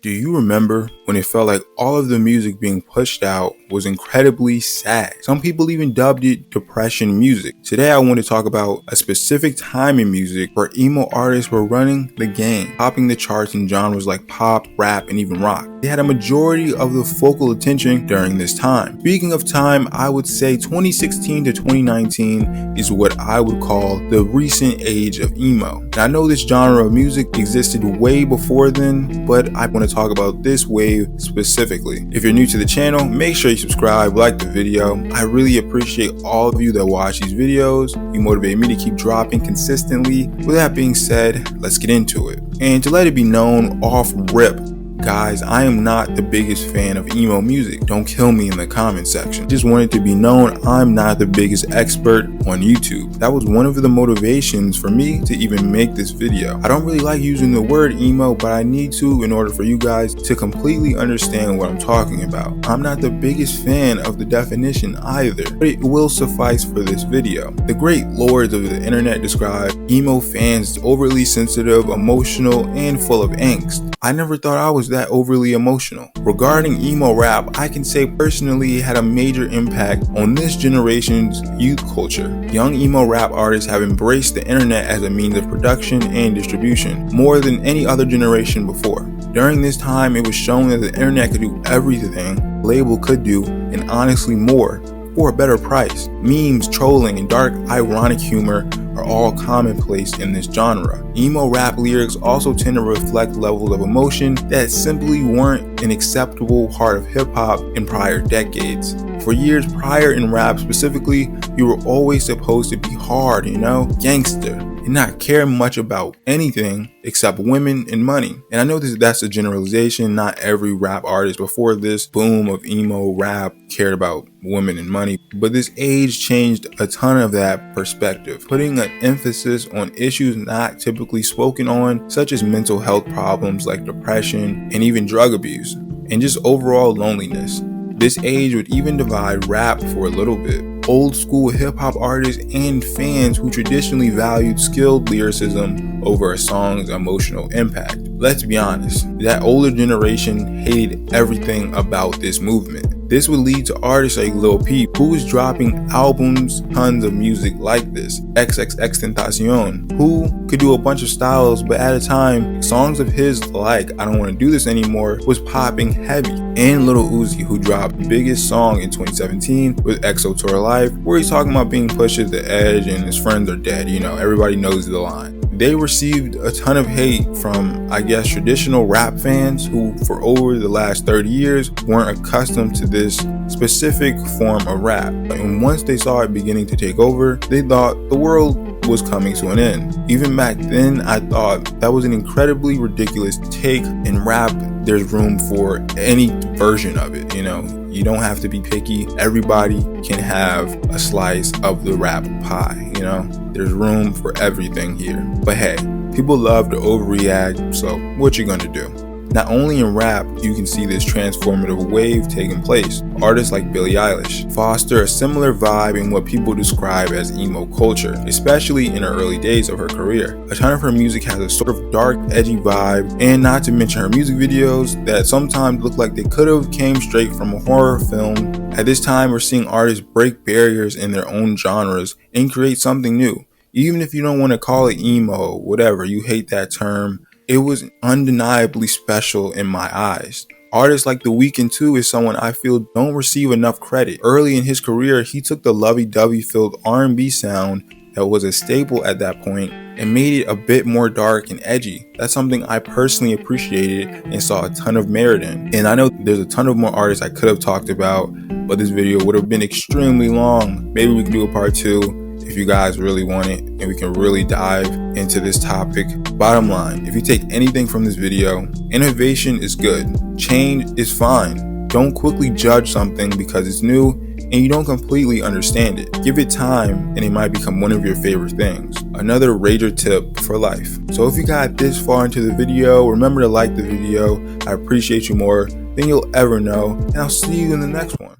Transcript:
Do you remember when it felt like all of the music being pushed out was incredibly sad? Some people even dubbed it depression music. Today I want to talk about a specific time in music where emo artists were running the game, topping the charts in genres like pop, rap, and even rock. They had a majority of the focal attention during this time. Speaking of time, I would say 2016 to 2019 is what I would call the recent age of emo. And I know this genre of music existed way before then, but I want to talk about this wave specifically. If you're new to the channel, make sure you subscribe, like the video. I really appreciate all of you that watch these videos. You motivate me to keep dropping consistently. With that being said, let's get into it. And to let it be known off rip, guys, I am not the biggest fan of emo music. Don't kill me in the comment section. Just wanted to be known I'm not the biggest expert on YouTube. That was one of the motivations for me to even make this video. I don't really like using the word emo, but I need to in order for you guys to completely understand what I'm talking about. I'm not the biggest fan of the definition either, but it will suffice for this video. The great lords of the internet describe emo fans as overly sensitive, emotional, and full of angst. I never thought I was that overly emotional. Regarding emo rap, I can say personally it had a major impact on this generation's youth culture. Young emo rap artists have embraced the internet as a means of production and distribution more than any other generation before. During this time, it was shown that the internet could do everything a label could do, and honestly more, for a better price. Memes, trolling, and dark, ironic humor are all commonplace in this genre. Emo rap lyrics also tend to reflect levels of emotion that simply weren't an acceptable part of hip-hop in prior decades. For years prior in rap specifically, you were always supposed to be hard, gangster, and not care much about anything except women and money. And I know that's a generalization. Not every rap artist before this boom of emo rap cared about women and money, but this age changed a ton of that perspective, putting an emphasis on issues not typically spoken on, such as mental health problems like depression and even drug abuse, and just overall loneliness. This age would even divide rap for a little bit. Old school hip hop artists and fans who traditionally valued skilled lyricism over a song's emotional impact. Let's be honest, that older generation hated everything about this movement. This would lead to artists like Lil Peep, who was dropping albums, tons of music like this. XXXTentacion, who could do a bunch of styles, but at a time, songs of his like I Don't Want to Do This Anymore was popping heavy. And Lil Uzi, who dropped the biggest song in 2017 with EXO Tour Life, where he's talking about being pushed at the edge and his friends are dead. Everybody knows the line. They received a ton of hate from, traditional rap fans who for over the last 30 years weren't accustomed to this specific form of rap. And once they saw it beginning to take over, they thought the world was coming to an end. Even back then, I thought that was an incredibly ridiculous take. In rap, there's room for any version of it, You don't have to be picky. Everybody can have a slice of the rap pie, There's room for everything here. But hey, people love to overreact, so what you gonna do? Not only in rap, you can see this transformative wave taking place. Artists like Billie Eilish foster a similar vibe in what people describe as emo culture, especially in her early days of her career. A ton of her music has a sort of dark, edgy vibe, and not to mention her music videos that sometimes look like they could have came straight from a horror film. At this time, we're seeing artists break barriers in their own genres and create something new. Even if you don't want to call it emo, whatever, you hate that term, it was undeniably special in my eyes. Artists like The Weeknd too is someone I feel don't receive enough credit. Early in his career, he took the lovey-dovey filled R&B sound that was a staple at that point and made it a bit more dark and edgy. That's something I personally appreciated and saw a ton of merit in. And I know there's a ton of more artists I could have talked about, but this video would have been extremely long. Maybe we can do a part 2. If you guys really want it and we can really dive into this topic. Bottom line, if you take anything from this video, innovation is good. Change is fine. Don't quickly judge something because it's new and you don't completely understand it. Give it time and it might become one of your favorite things. Another rager tip for life. So if you got this far into the video, remember to like the video. I appreciate you more than you'll ever know, and I'll see you in the next one.